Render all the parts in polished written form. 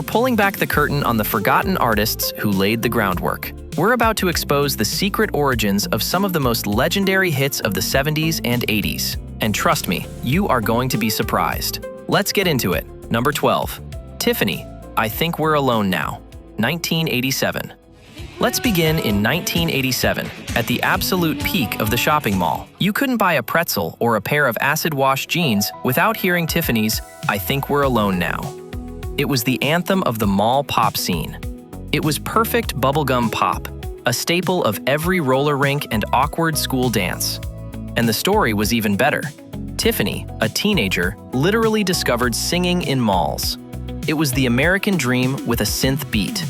We're pulling back the curtain on the forgotten artists who laid the groundwork. We're about to expose the secret origins of some of the most legendary hits of the 70s and 80s. And trust me, you are going to be surprised. Let's get into it. Number 12. Tiffany, I Think We're Alone Now, 1987. Let's begin in 1987, at the absolute peak of the shopping mall. You couldn't buy a pretzel or a pair of acid-wash jeans without hearing Tiffany's I Think We're Alone Now. It was the anthem of the mall pop scene. It was perfect bubblegum pop, a staple of every roller rink and awkward school dance. And the story was even better. Tiffany, a teenager, literally discovered singing in malls. It was the American dream with a synth beat.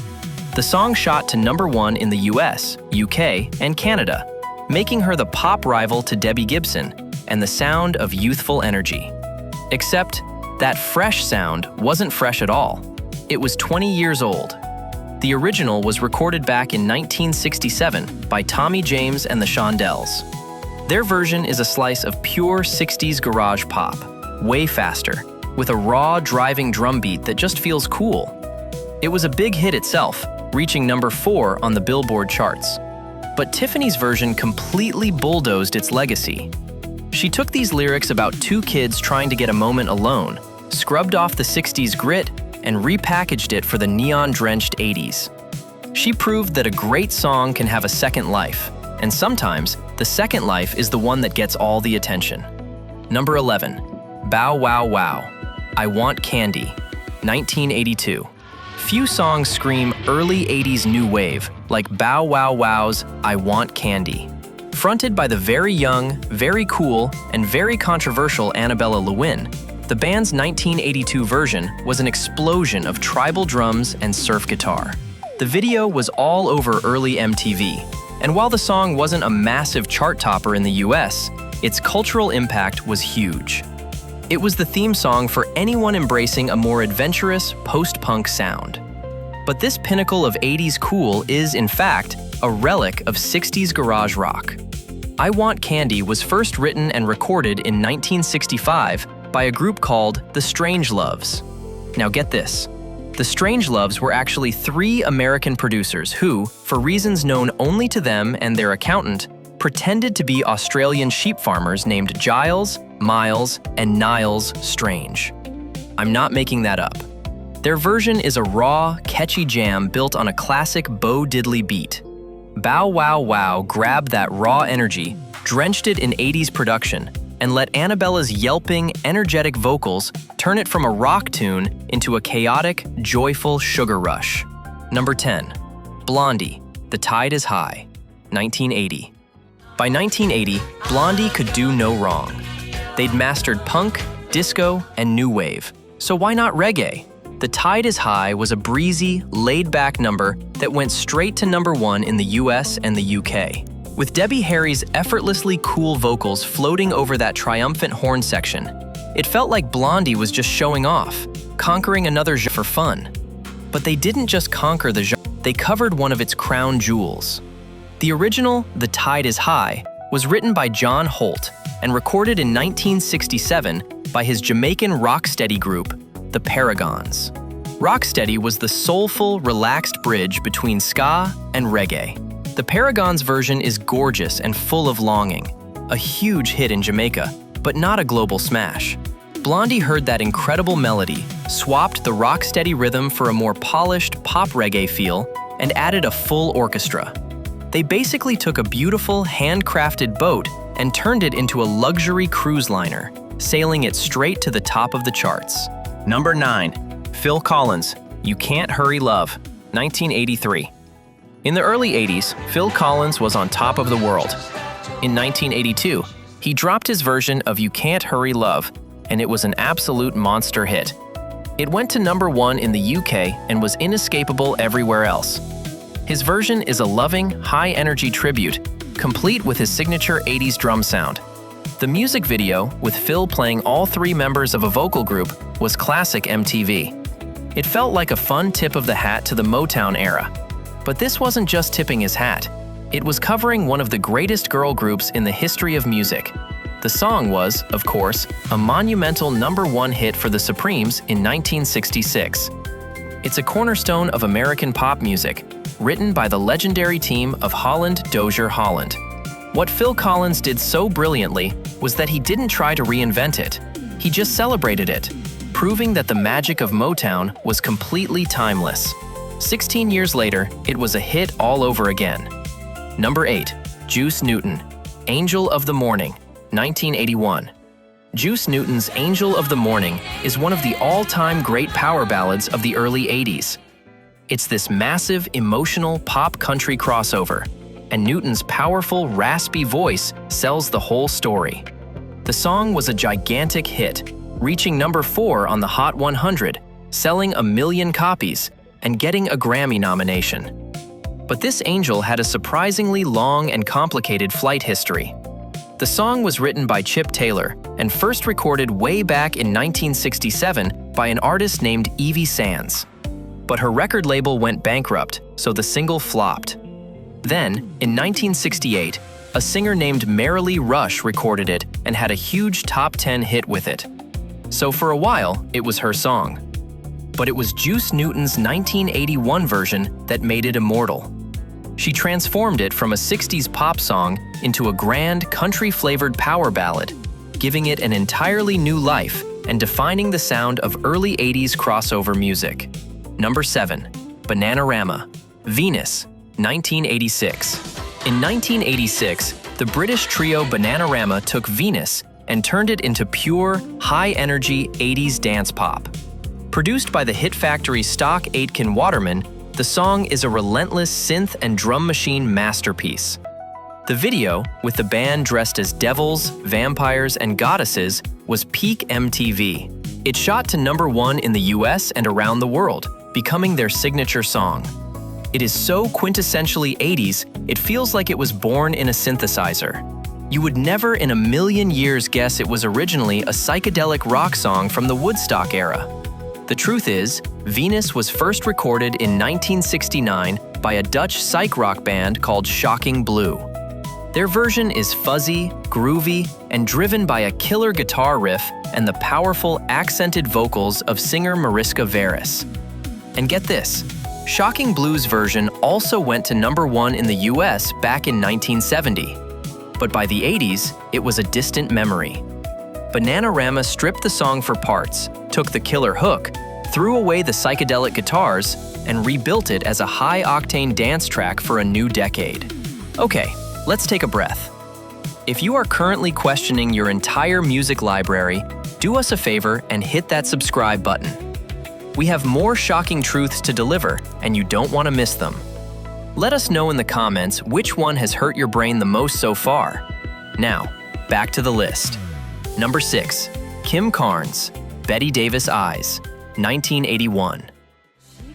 The song shot to #1 in the US, UK, and Canada, making her the pop rival to Debbie Gibson and the sound of youthful energy. Except that fresh sound wasn't fresh at all. It was 20 years old. The original was recorded back in 1967 by Tommy James and the Shondells. Their version is a slice of pure 60s garage pop, way faster, with a raw, driving drum beat that just feels cool. It was a big hit itself, reaching #4 on the Billboard charts. But Tiffany's version completely bulldozed its legacy. She took these lyrics about two kids trying to get a moment alone, scrubbed off the 60s grit, and repackaged it for the neon-drenched 80s. She proved that a great song can have a second life, and sometimes the second life is the one that gets all the attention. Number 11. Bow Wow Wow, I Want Candy, 1982. Few songs scream early 80s new wave like Bow Wow Wow's I Want Candy. Fronted by the very young, very cool, and very controversial Annabella Lewin, the band's 1982 version was an explosion of tribal drums and surf guitar. The video was all over early MTV, and while the song wasn't a massive chart topper in the US, its cultural impact was huge. It was the theme song for anyone embracing a more adventurous, post-punk sound. But this pinnacle of 80s cool is, in fact, a relic of 60s garage rock. I Want Candy was first written and recorded in 1965 by a group called The Strangeloves. Now get this. The Strangeloves were actually 3 American producers who, for reasons known only to them and their accountant, pretended to be Australian sheep farmers named Giles, Miles, and Niles Strange. I'm not making that up. Their version is a raw, catchy jam built on a classic Bo Diddley beat. Bow Wow Wow grabbed that raw energy, drenched it in 80s production, and let Annabella's yelping, energetic vocals turn it from a rock tune into a chaotic, joyful sugar rush. Number 10. Blondie, The Tide is High, 1980. By 1980, Blondie could do no wrong. They'd mastered punk, disco, and new wave, so why not reggae? The Tide is High was a breezy, laid-back number that went straight to #1 in the US and the UK. With Debbie Harry's effortlessly cool vocals floating over that triumphant horn section, it felt like Blondie was just showing off, conquering another genre for fun. But they didn't just conquer the genre, they covered one of its crown jewels. The original, The Tide is High, was written by John Holt and recorded in 1967 by his Jamaican rocksteady group, the Paragons. Rocksteady was the soulful, relaxed bridge between ska and reggae. The Paragons version is gorgeous and full of longing, a huge hit in Jamaica, but not a global smash. Blondie heard that incredible melody, swapped the rocksteady rhythm for a more polished pop reggae feel, and added a full orchestra. They basically took a beautiful, handcrafted boat and turned it into a luxury cruise liner, sailing it straight to the top of the charts. Number 9. Phil Collins, You Can't Hurry Love, 1983. In the early 80s, Phil Collins was on top of the world. In 1982, he dropped his version of You Can't Hurry Love, and it was an absolute monster hit. It went to #1 in the UK and was inescapable everywhere else. His version is a loving, high-energy tribute, complete with his signature 80s drum sound. The music video, with Phil playing all 3 members of a vocal group, was classic MTV. It felt like a fun tip of the hat to the Motown era. But this wasn't just tipping his hat. It was covering one of the greatest girl groups in the history of music. The song was, of course, a monumental #1 hit for the Supremes in 1966. It's a cornerstone of American pop music, written by the legendary team of Holland Dozier Holland. What Phil Collins did so brilliantly was that he didn't try to reinvent it. He just celebrated it, proving that the magic of Motown was completely timeless. 16 years later, it was a hit all over again. Number 8. Juice Newton, Angel of the Morning, 1981. Juice Newton's Angel of the Morning is one of the all-time great power ballads of the early 80s. It's this massive, emotional pop country crossover, and Newton's powerful, raspy voice sells the whole story. The song was a gigantic hit, reaching number 4 on the Hot 100, selling 1 million copies, and getting a Grammy nomination. But this angel had a surprisingly long and complicated flight history. The song was written by Chip Taylor and first recorded way back in 1967 by an artist named Evie Sands. But her record label went bankrupt, so the single flopped. Then, in 1968, a singer named Marilee Rush recorded it and had a huge top 10 hit with it. So for a while, it was her song. But it was Juice Newton's 1981 version that made it immortal. She transformed it from a 60s pop song into a grand, country-flavored power ballad, giving it an entirely new life and defining the sound of early 80s crossover music. Number 7. Bananarama, Venus, 1986. In 1986, the British trio Bananarama took Venus and turned it into pure, high-energy 80s dance pop. Produced by the Hit Factory Stock Aitken Waterman, the song is a relentless synth and drum machine masterpiece. The video, with the band dressed as devils, vampires, and goddesses, was peak MTV. It shot to number 1 in the US and around the world, becoming their signature song. It is so quintessentially 80s, it feels like it was born in a synthesizer. You would never in a million years guess it was originally a psychedelic rock song from the Woodstock era. The truth is, Venus was first recorded in 1969 by a Dutch psych rock band called Shocking Blue. Their version is fuzzy, groovy, and driven by a killer guitar riff and the powerful, accented vocals of singer Mariska Veres. And get this, Shocking Blue's version also went to number 1 in the US back in 1970. But by the 80s, it was a distant memory. Bananarama stripped the song for parts, took the killer hook, threw away the psychedelic guitars, and rebuilt it as a high-octane dance track for a new decade. Okay, let's take a breath. If you are currently questioning your entire music library, do us a favor and hit that subscribe button. We have more shocking truths to deliver, and you don't want to miss them. Let us know in the comments which one has hurt your brain the most so far. Now, back to the list. Number 6. Kim Carnes, Betty Davis Eyes, 1981.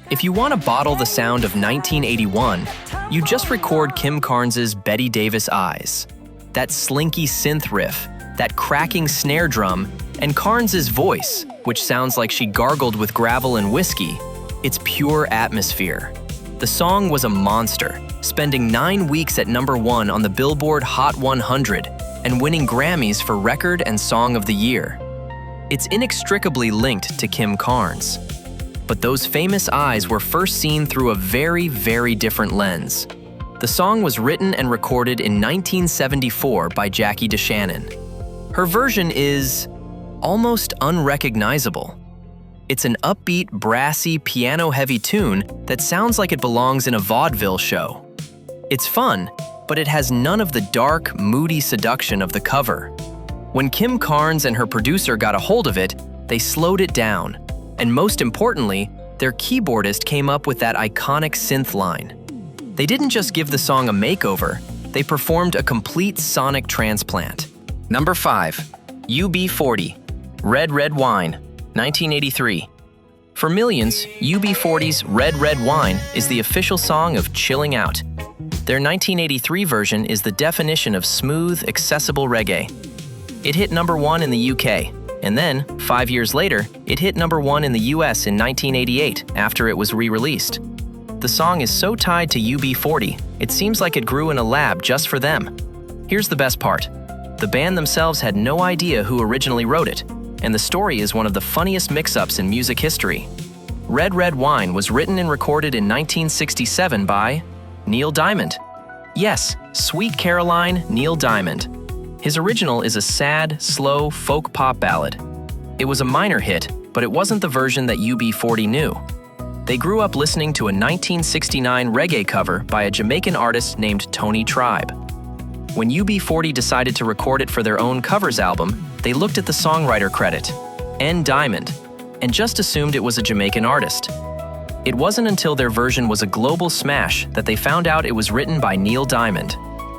If you want to bottle the sound of 1981, you just record Kim Carnes's Betty Davis Eyes. That slinky synth riff, that cracking snare drum, and Carnes's voice, which sounds like she gargled with gravel and whiskey, it's pure atmosphere. The song was a monster, spending 9 weeks at number 1 on the Billboard Hot 100 and winning Grammys for Record and Song of the Year. It's inextricably linked to Kim Carnes. But those famous eyes were first seen through a very, very different lens. The song was written and recorded in 1974 by Jackie DeShannon. Her version is almost unrecognizable. It's an upbeat, brassy, piano-heavy tune that sounds like it belongs in a vaudeville show. It's fun, but it has none of the dark, moody seduction of the cover. When Kim Carnes and her producer got a hold of it, they slowed it down. And most importantly, their keyboardist came up with that iconic synth line. They didn't just give the song a makeover, they performed a complete sonic transplant. Number 5. UB40, Red Red Wine, 1983. For millions, UB40's Red Red Wine is the official song of chilling out. Their 1983 version is the definition of smooth, accessible reggae. It hit number 1 in the UK, and then, 5 years later, it hit number 1 in the US in 1988 after it was re-released. The song is so tied to UB40, it seems like it grew in a lab just for them. Here's the best part. The band themselves had no idea who originally wrote it, and the story is one of the funniest mix-ups in music history. Red Red Wine was written and recorded in 1967 by Neil Diamond. Yes, Sweet Caroline, Neil Diamond. His original is a sad, slow folk pop ballad. It was a minor hit, but it wasn't the version that UB40 knew. They grew up listening to a 1969 reggae cover by a Jamaican artist named Tony Tribe. When UB40 decided to record it for their own covers album, they looked at the songwriter credit, N. Diamond, and just assumed it was a Jamaican artist. It wasn't until their version was a global smash that they found out it was written by Neil Diamond.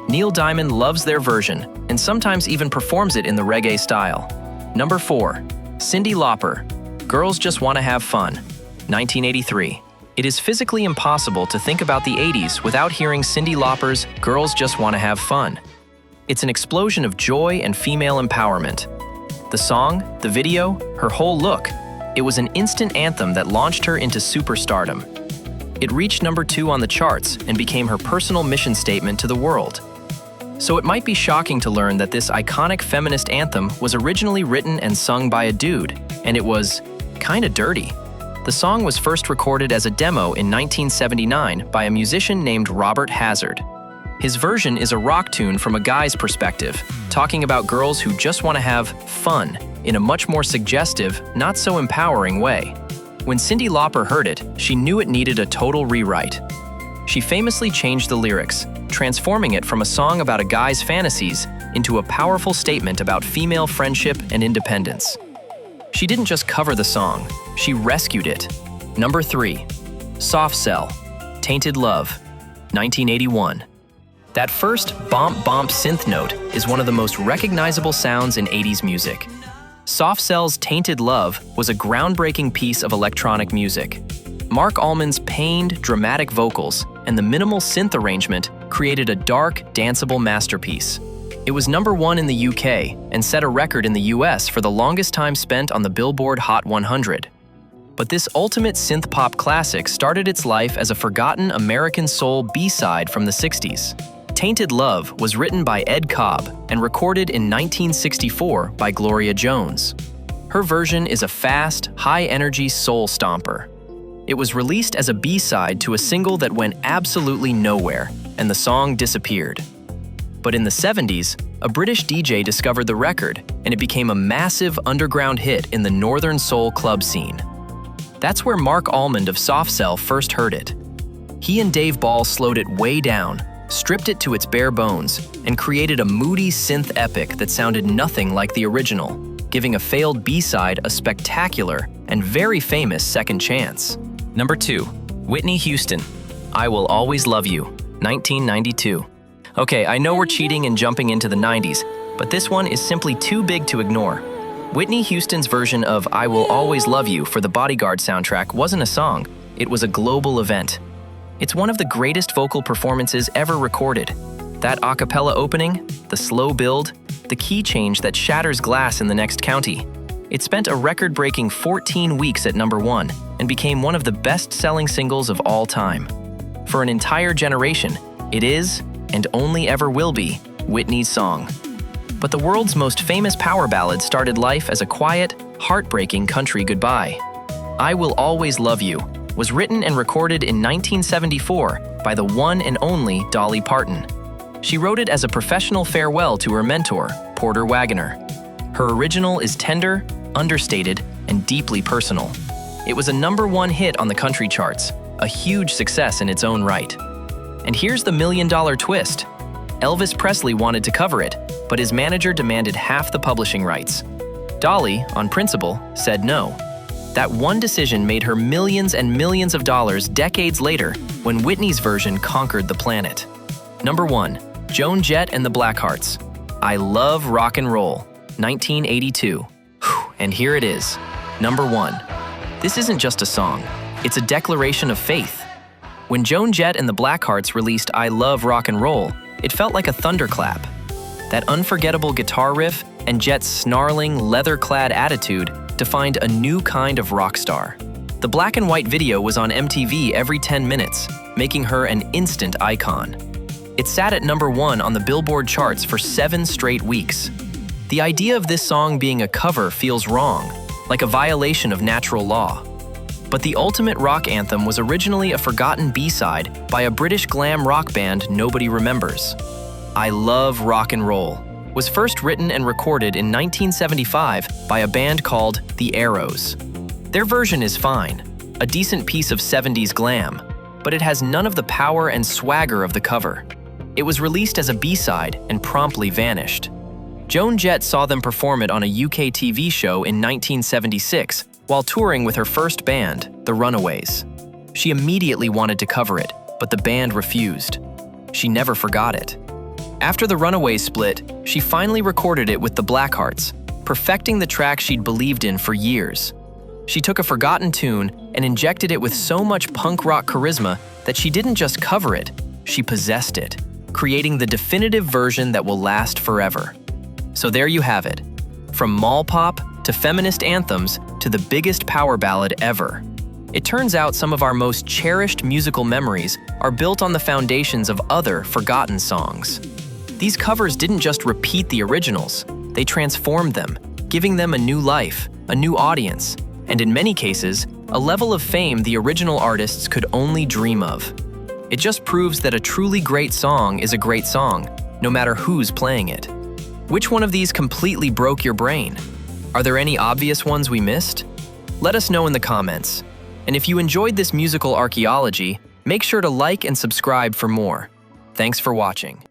Neil Diamond loves their version and sometimes even performs it in the reggae style. Number 4. Cyndi Lauper, Girls Just Wanna Have Fun, 1983. It is physically impossible to think about the 80s without hearing Cyndi Lauper's Girls Just Wanna Have Fun. It's an explosion of joy and female empowerment. The song, the video, her whole look, it was an instant anthem that launched her into superstardom. It reached number 2 on the charts and became her personal mission statement to the world. So it might be shocking to learn that this iconic feminist anthem was originally written and sung by a dude, and it was kinda dirty. The song was first recorded as a demo in 1979 by a musician named Robert Hazard. His version is a rock tune from a guy's perspective, talking about girls who just want to have fun in a much more suggestive, not so empowering way. When Cyndi Lauper heard it, she knew it needed a total rewrite. She famously changed the lyrics, transforming it from a song about a guy's fantasies into a powerful statement about female friendship and independence. She didn't just cover the song, she rescued it. Number 3. Soft Cell, Tainted Love, 1981. That first bomp-bomp synth note is one of the most recognizable sounds in 80s music. Soft Cell's Tainted Love was a groundbreaking piece of electronic music. Mark Allman's pained, dramatic vocals and the minimal synth arrangement created a dark, danceable masterpiece. It was number 1 in the UK and set a record in the US for the longest time spent on the Billboard Hot 100. But this ultimate synth-pop classic started its life as a forgotten American soul B-side from the 60s. Tainted Love was written by Ed Cobb and recorded in 1964 by Gloria Jones. Her version is a fast, high-energy soul stomper. It was released as a B-side to a single that went absolutely nowhere, and the song disappeared. But in the 70s, a British DJ discovered the record, and it became a massive underground hit in the Northern Soul club scene. That's where Mark Allman of Soft Cell first heard it. He and Dave Ball slowed it way down, stripped it to its bare bones, and created a moody synth epic that sounded nothing like the original, giving a failed B-side a spectacular and very famous second chance. Number 2. Whitney Houston, I Will Always Love You, 1992. Okay, I know we're cheating and jumping into the 90s, but this one is simply too big to ignore. Whitney Houston's version of I Will Always Love You for the Bodyguard soundtrack wasn't a song, it was a global event. It's one of the greatest vocal performances ever recorded. That a cappella opening, the slow build, the key change that shatters glass in the next county. It spent a record-breaking 14 weeks at number 1 and became one of the best-selling singles of all time. For an entire generation, it is, and only ever will be, Whitney's song. But the world's most famous power ballad started life as a quiet, heartbreaking country goodbye. I Will Always Love You was written and recorded in 1974 by the one and only Dolly Parton. She wrote it as a professional farewell to her mentor, Porter Wagoner. Her original is tender, understated, and deeply personal. It was a number 1 hit on the country charts, a huge success in its own right. And here's the million-dollar twist. Elvis Presley wanted to cover it, but his manager demanded half the publishing rights. Dolly, on principle, said no. That one decision made her millions and millions of dollars decades later when Whitney's version conquered the planet. Number 1. Joan Jett and the Blackhearts, I Love Rock and Roll, 1982. And here it is, number 1. This isn't just a song, it's a declaration of faith. When Joan Jett and the Blackhearts released I Love Rock and Roll, it felt like a thunderclap. That unforgettable guitar riff and Jett's snarling, leather-clad attitude defined a new kind of rock star. The black and white video was on MTV every 10 minutes, making her an instant icon. It sat at number 1 on the Billboard charts for 7 straight weeks. The idea of this song being a cover feels wrong, like a violation of natural law. But the ultimate rock anthem was originally a forgotten B-side by a British glam rock band nobody remembers. I Love Rock and Roll was first written and recorded in 1975 by a band called The Arrows. Their version is fine, a decent piece of 70s glam, but it has none of the power and swagger of the cover. It was released as a B-side and promptly vanished. Joan Jett saw them perform it on a UK TV show in 1976 while touring with her first band, The Runaways. She immediately wanted to cover it, but the band refused. She never forgot it. After the Runaways split, she finally recorded it with the Blackhearts, perfecting the track she'd believed in for years. She took a forgotten tune and injected it with so much punk rock charisma that she didn't just cover it, she possessed it, creating the definitive version that will last forever. So there you have it. From mall pop to feminist anthems to the biggest power ballad ever. It turns out some of our most cherished musical memories are built on the foundations of other forgotten songs. These covers didn't just repeat the originals, they transformed them, giving them a new life, a new audience, and in many cases, a level of fame the original artists could only dream of. It just proves that a truly great song is a great song, no matter who's playing it. Which one of these completely broke your brain? Are there any obvious ones we missed? Let us know in the comments. And if you enjoyed this musical archaeology, make sure to like and subscribe for more. Thanks for watching.